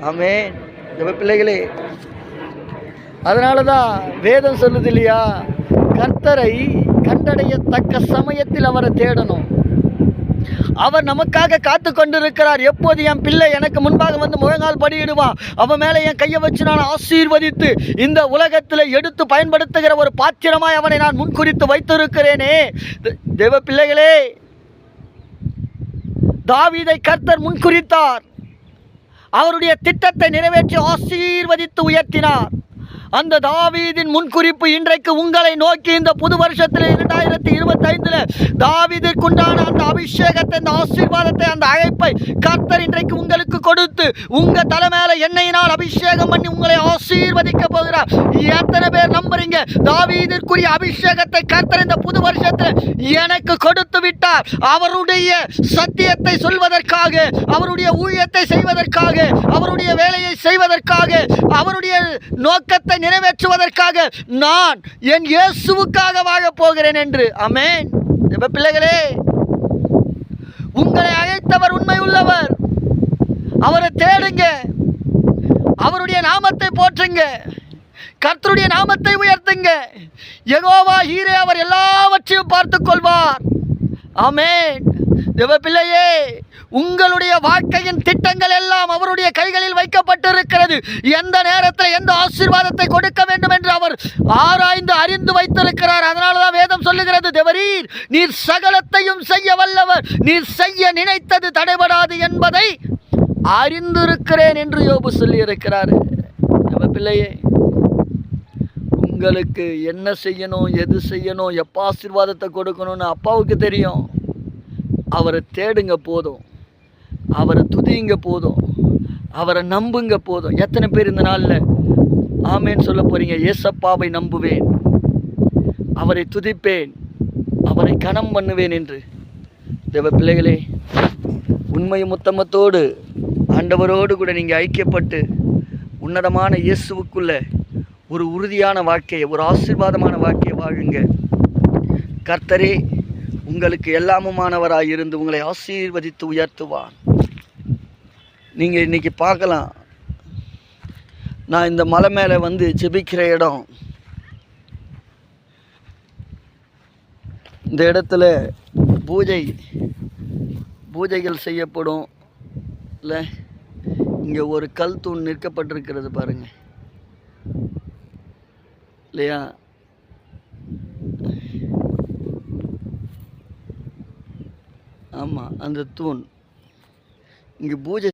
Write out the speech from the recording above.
ஆமென். ஜெப பிள்ளைகளே, அதனால தான் வேதம் சொல்லுது இல்லையா, கர்த்தரை கண்டடையத்தக்க சமயத்தில் அவரை தேடணும். அவர் நமக்காக காத்து கொண்டிருக்கிறார். எப்போது என் பிள்ளை எனக்கு முன்பாக வந்து முழங்கால் படியிடுவான், அவன் மேலே என் கையை வச்சு நான் ஆசீர்வதித்து இந்த உலகத்தில் எடுத்து பயன்படுத்துகிற ஒரு பாத்திரமாய் அவனை நான் முன்குறித்து வைத்திருக்கிறேனே. தேவ பிள்ளைகளே, தாவீதை கர்த்தர் முன்குறித்தார். அவருடைய திட்டத்தை நிறைவேற்றி ஆசீர்வதித்து உயர்த்தினார். அந்த தாவீதின் முன்குறிப்பு இன்றைக்கு உங்களை நோக்கி இந்த புது வருஷத்தில் 2025 தாவீதிற்குண்டான அந்த அபிஷேகத்தை, அந்த ஆசீர்வாதத்தை, அந்த அழைப்பை கர்த்தர் இன்றைக்கு உங்களுக்கு கொடுத்து உங்க தலை மேல எண்ணெயினால் அபிஷேகம் பண்ணி உங்களை ஆசீர்வதிக்க போகிறார். எத்தனை பேர் நம்புறீங்க? தாவீதிற்குரிய அபிஷேகத்தை கர்த்தர் இந்த புது வருஷத்தில் எனக்கு கொடுத்து விட்டார். அவருடைய சத்தியத்தை சொல்வதற்காக, அவருடைய ஊழியத்தை செய்வதற்காக, அவருடைய வேலையை செய்வதற்காக, அவருடைய நோக்கத்தை நிறைவேற்றுவதற்காக நான் என் இயேசுவுக்காக வாழப் போகிறேன் என்று. ஆமென். ஜெப பிள்ளைகளே, உங்களை அழைத்தவர் உண்மை உள்ளவர். அவரை தேடுங்க, அவருடைய நாமத்தை போற்றுங்க, கர்த்தருடைய நாமத்தை உயர்த்துங்க. யெகோவா ஈரே, அவர் எல்லாவற்றையும் பார்த்துக் கொள்வார். ஆமென். தேவ பிள்ளையே, உங்களுடைய வாழ்க்கையின் திட்டங்கள் எல்லாம் அவருடைய கைகளில் வைக்கப்பட்டிருக்கிறது. எந்த நேரத்தில் எந்த ஆசீர்வாதத்தை கொடுக்க வேண்டும் என்று அவர் ஆராய்ந்து அறிந்து வைத்திருக்கிறார். அதனாலதான் வேதம் சொல்லுகிறது, தேவரீர் நீர் சகலத்தையும் செய்ய வல்லவர், நீர் செய்ய நினைத்தது தடைபடாது என்பதை அறிந்திருக்கிறேன் என்று யோபு சொல்லி இருக்கிறார். தேவ பிள்ளையே, உங்களுக்கு என்ன செய்யணும், எது செய்யணும், எப்போ ஆசீர்வாதத்தை கொடுக்கணும்னு அப்பாவுக்கு தெரியும். அவரை தேடுங்க போதும், அவரை துதிங்க போதும், அவரை நம்புங்க போதும். எத்தனை பேர் இந்த நாளில் ஆமேன் சொல்ல போறீங்க? ஏசப்பாவை நம்புவேன், அவரை துதிப்பேன், அவரை கனம் பண்ணுவேன் என்று. தேவ பிள்ளைகளே, உண்மையும் உத்தமத்தோடு ஆண்டவரோடு கூட நீங்கள் ஐக்கியப்பட்டு உன்னதமான இயேசுவுக்குள்ள ஒரு உறுதியான வாழ்க்கையை, ஒரு ஆசீர்வாதமான வாழ்க்கையை வாழுங்க. கர்த்தரே உங்களுக்கு எல்லாமுமானவராக இருந்து உங்களை ஆசீர்வதித்து உயர்த்துவார். நீங்கள் இன்றைக்கி பார்க்கலாம், நான் இந்த மலை மேலே வந்து ஜெபிக்கிற இடம், இந்த இடத்துல பூஜைகள் செய்யப்படும் இல்லை. இங்கே ஒரு கல் தூண் நிற்கப்பட்டிருக்கிறது பாருங்கள் இல்லையா? ஆமாம், அந்த தூண் இங்கே பூஜை